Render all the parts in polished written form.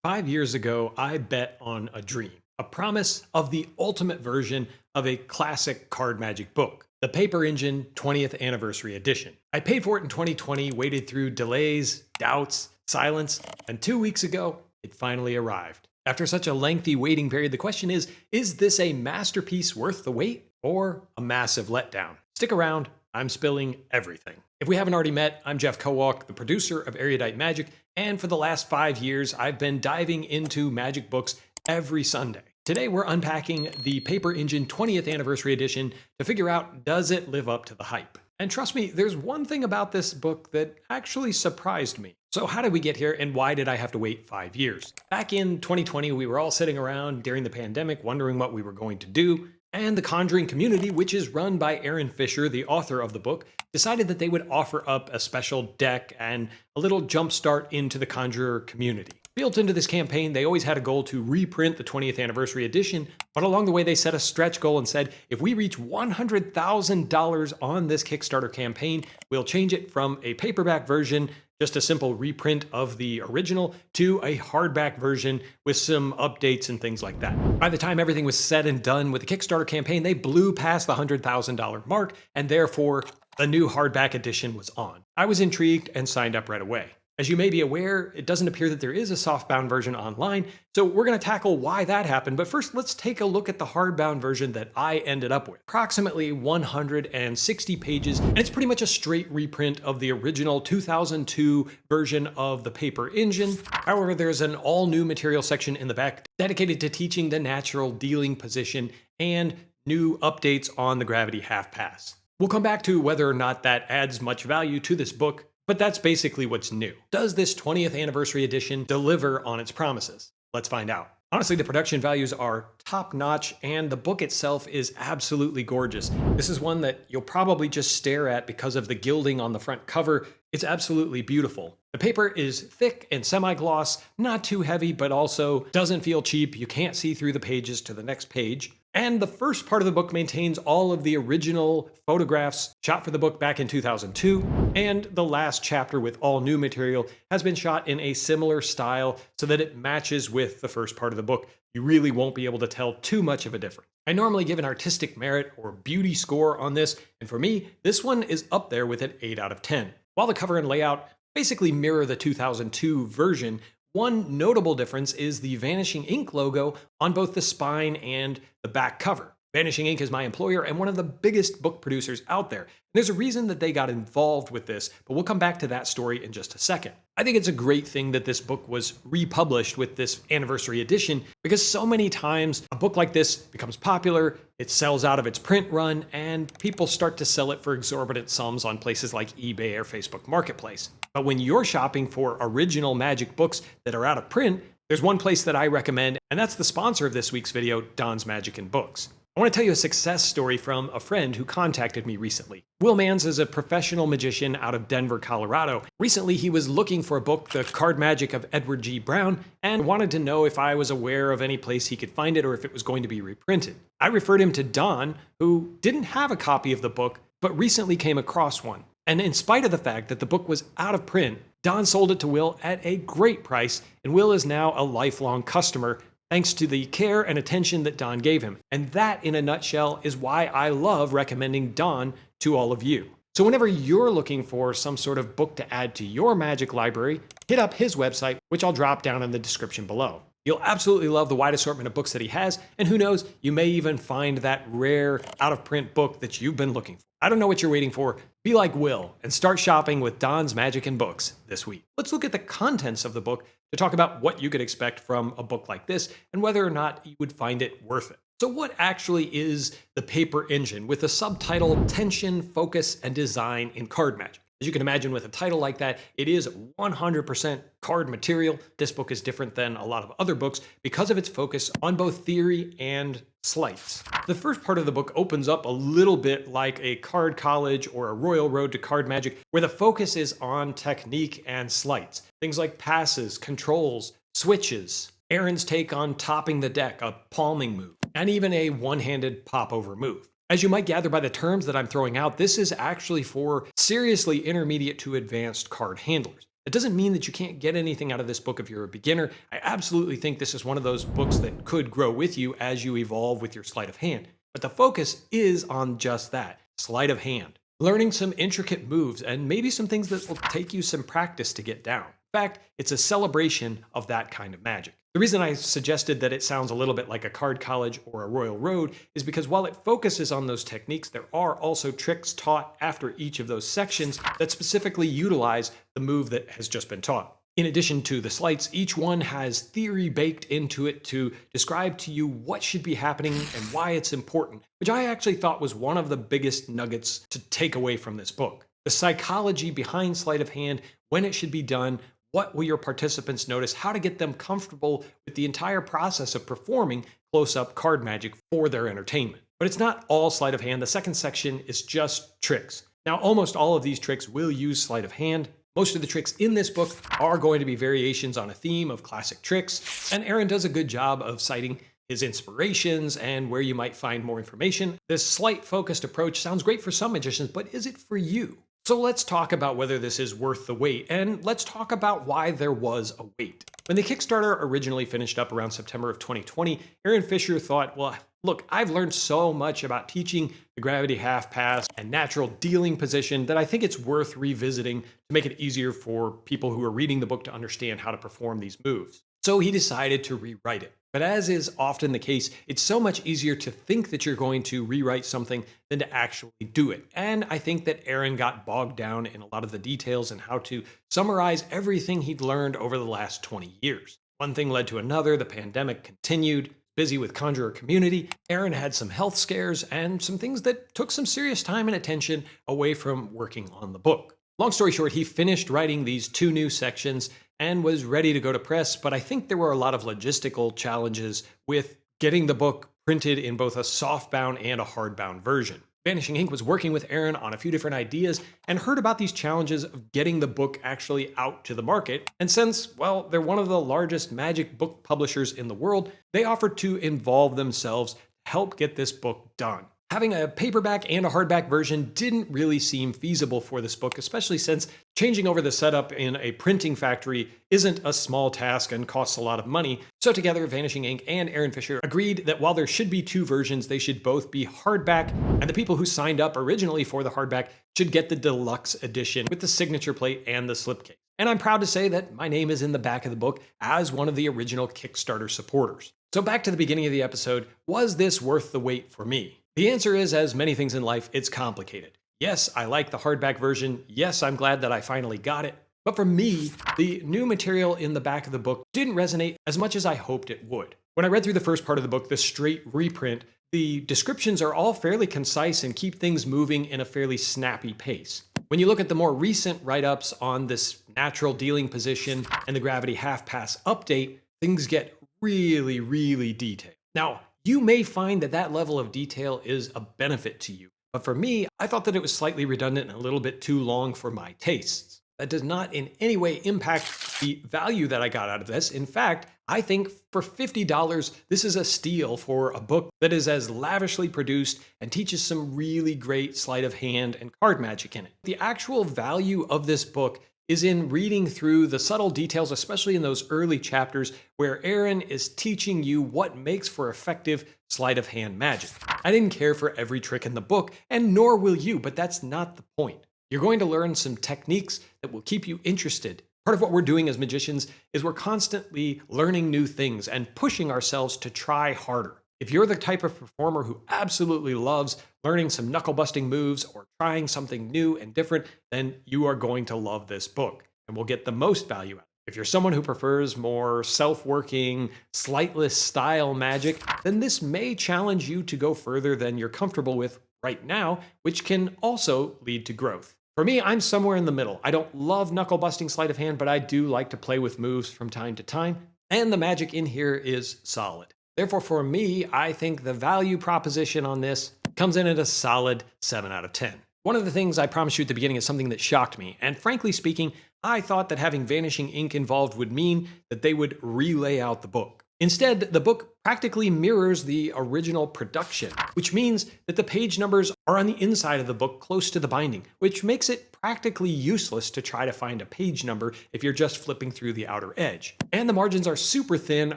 5 years ago, I bet on a dream, a promise of the ultimate version of a classic card magic book, the Paper Engine 20th Anniversary Edition. I paid for it in 2020, waited through delays, doubts, silence, and 2 weeks ago, it finally arrived. After such a lengthy waiting period, the question is this a masterpiece worth the wait or a massive letdown? Stick around, I'm spilling everything. If we haven't already met, I'm Jeff Kowalk, the producer of Erudite Magic, and for the last 5 years, I've been diving into magic books every Sunday. Today, we're unpacking the Paper Engine 20th Anniversary Edition to figure out, does it live up to the hype? And trust me, there's one thing about this book that actually surprised me. So how did we get here, and why did I have to wait 5 years? Back in 2020, we were all sitting around during the pandemic wondering what we were going to do. And the Conjuring community, which is run by Aaron Fisher, the author of the book, decided that they would offer up a special deck and a little jumpstart into the Conjurer community. Built into this campaign, they always had a goal to reprint the 20th anniversary edition, but along the way they set a stretch goal and said, if we reach $100,000 on this Kickstarter campaign, we'll change it from a paperback version, just a simple reprint of the original, to a hardback version with some updates and things like that. By the time everything was said and done with the Kickstarter campaign, they blew past the $100,000 mark, and therefore the new hardback edition was on. I was intrigued and signed up right away. As you may be aware, it doesn't appear that there is a softbound version online, so we're going to tackle why that happened, but first let's take a look at the hardbound version that I ended up with. Approximately 160 pages, and it's pretty much a straight reprint of the original 2002 version of the Paper Engine. However, there's an all-new material section in the back dedicated to teaching the natural dealing position and new updates on the gravity half pass. We'll come back to whether or not that adds much value to this book, but that's basically what's new. Does this 20th anniversary edition deliver on its promises? Let's find out. Honestly, the production values are top-notch, and the book itself is absolutely gorgeous. This is one that you'll probably just stare at because of the gilding on the front cover. It's absolutely beautiful. The paper is thick and semi-gloss, not too heavy, but also doesn't feel cheap. You can't see through the pages to the next page. And the first part of the book maintains all of the original photographs shot for the book back in 2002, and the last chapter with all new material has been shot in a similar style so that it matches with the first part of the book. You really won't be able to tell too much of a difference. I normally give an artistic merit or beauty score on this, and for me, this one is up there with an 8 out of 10. While the cover and layout basically mirror the 2002 version, one notable difference is the Vanishing Ink logo on both the spine and the back cover. Vanishing Ink is my employer and one of the biggest book producers out there. There's a reason that they got involved with this, but we'll come back to that story in just a second. I think it's a great thing that this book was republished with this anniversary edition, because so many times a book like this becomes popular, it sells out of its print run, and people start to sell it for exorbitant sums on places like eBay or Facebook Marketplace. But when you're shopping for original magic books that are out of print, there's one place that I recommend, and that's the sponsor of this week's video, Don's Magic and Books. I want to tell you a success story from a friend who contacted me recently. Will Mans is a professional magician out of Denver, Colorado. Recently, he was looking for a book, The Card Magic of Edward G. Brown, and wanted to know if I was aware of any place he could find it or if it was going to be reprinted. I referred him to Don, who didn't have a copy of the book, but recently came across one. And in spite of the fact that the book was out of print, Don sold it to Will at a great price, and Will is now a lifelong customer, thanks to the care and attention that Don gave him. And that, in a nutshell, is why I love recommending Don to all of you. So whenever you're looking for some sort of book to add to your magic library, hit up his website, which I'll drop down in the description below. You'll absolutely love the wide assortment of books that he has, and who knows, you may even find that rare, out-of-print book that you've been looking for. I don't know what you're waiting for. Be like Will and start shopping with Don's Magic and Books this week. Let's look at the contents of the book to talk about what you could expect from a book like this and whether or not you would find it worth it. So what actually is the Paper Engine, with the subtitle Tension, Focus, and Design in Card Magic? As you can imagine, with a title like that, it is 100% card material. This book is different than a lot of other books because of its focus on both theory and sleights. The first part of the book opens up a little bit like a card college or a royal road to card magic, where the focus is on technique and sleights. Things like passes, controls, switches, Aaron's take on topping the deck, a palming move, and even a one-handed pop-over move. As you might gather by the terms that I'm throwing out, this is actually for seriously intermediate to advanced card handlers. That doesn't mean that you can't get anything out of this book if you're a beginner. I absolutely think this is one of those books that could grow with you as you evolve with your sleight of hand. But the focus is on just that, sleight of hand. Learning some intricate moves and maybe some things that will take you some practice to get down. In fact, it's a celebration of that kind of magic. The reason I suggested that it sounds a little bit like a card college or a royal road is because while it focuses on those techniques, there are also tricks taught after each of those sections that specifically utilize the move that has just been taught. In addition to the sleights, each one has theory baked into it to describe to you what should be happening and why it's important, which I actually thought was one of the biggest nuggets to take away from this book. The psychology behind sleight of hand, when it should be done, what will your participants notice, how to get them comfortable with the entire process of performing close-up card magic for their entertainment. But it's not all sleight of hand. The second section is just tricks. Now, almost all of these tricks will use sleight of hand. Most of the tricks in this book are going to be variations on a theme of classic tricks, and Aaron does a good job of citing his inspirations and where you might find more information. This sleight-focused approach sounds great for some magicians, but is it for you? So let's talk about whether this is worth the wait, and let's talk about why there was a wait. When the Kickstarter originally finished up around September of 2020, Aaron Fisher thought, well, look, I've learned so much about teaching the gravity half pass and natural dealing position that I think it's worth revisiting to make it easier for people who are reading the book to understand how to perform these moves. So he decided to rewrite it. But as is often the case, it's so much easier to think that you're going to rewrite something than to actually do it. And I think that Aaron got bogged down in a lot of the details and how to summarize everything he'd learned over the last 20 years. One thing led to another, the pandemic continued, busy with Conjurer community, Aaron had some health scares and some things that took some serious time and attention away from working on the book. Long story short, he finished writing these 2 new sections and was ready to go to press, but I think there were a lot of logistical challenges with getting the book printed in both a softbound and a hardbound version. Vanishing Ink was working with Aaron on a few different ideas and heard about these challenges of getting the book actually out to the market. And since, well, they're one of the largest magic book publishers in the world, they offered to involve themselves to help get this book done. Having a paperback and a hardback version didn't really seem feasible for this book, especially since changing over the setup in a printing factory isn't a small task and costs a lot of money. So together, Vanishing Ink and Aaron Fisher agreed that while there should be 2 versions, they should both be hardback, and the people who signed up originally for the hardback should get the deluxe edition with the signature plate and the slipcase. And I'm proud to say that my name is in the back of the book as one of the original Kickstarter supporters. So back to the beginning of the episode, was this worth the wait for me? The answer is, as many things in life, it's complicated. Yes, I like the hardback version. Yes, I'm glad that I finally got it. But for me, the new material in the back of the book didn't resonate as much as I hoped it would. When I read through the first part of the book, the straight reprint, the descriptions are all fairly concise and keep things moving in a fairly snappy pace. When you look at the more recent write-ups on this natural dealing position and the gravity half pass update, things get really, really detailed. Now, you may find that that level of detail is a benefit to you, but for me, I thought that it was slightly redundant and a little bit too long for my tastes. That does not in any way impact the value that I got out of this. In fact, I think for $50, this is a steal for a book that is as lavishly produced and teaches some really great sleight of hand and card magic in it. The actual value of this book is in reading through the subtle details, especially in those early chapters where Aaron is teaching you what makes for effective sleight of hand magic. I didn't care for every trick in the book, and nor will you, but that's not the point. You're going to learn some techniques that will keep you interested. Part of what we're doing as magicians is we're constantly learning new things and pushing ourselves to try harder. If you're the type of performer who absolutely loves learning some knuckle-busting moves or trying something new and different, then you are going to love this book and will get the most value out of it. If you're someone who prefers more self-working, sleightless style magic, then this may challenge you to go further than you're comfortable with right now, which can also lead to growth. For me, I'm somewhere in the middle. I don't love knuckle-busting sleight of hand, but I do like to play with moves from time to time, and the magic in here is solid. Therefore, for me, I think the value proposition on this comes in at a solid 7 out of 10. One of the things I promised you at the beginning is something that shocked me, and frankly speaking, I thought that having Vanishing Ink involved would mean that they would relay out the book. Instead, the book practically mirrors the original production, which means that the page numbers are on the inside of the book close to the binding, which makes it practically useless to try to find a page number if you're just flipping through the outer edge. And the margins are super thin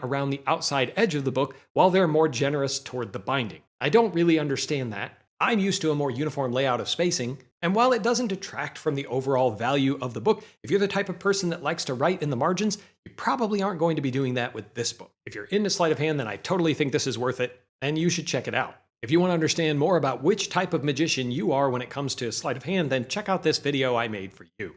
around the outside edge of the book, while they're more generous toward the binding. I don't really understand that. I'm used to a more uniform layout of spacing, and while it doesn't detract from the overall value of the book, if you're the type of person that likes to write in the margins, you probably aren't going to be doing that with this book. If you're into sleight of hand, then I totally think this is worth it, and you should check it out. If you want to understand more about which type of magician you are when it comes to sleight of hand, then check out this video I made for you.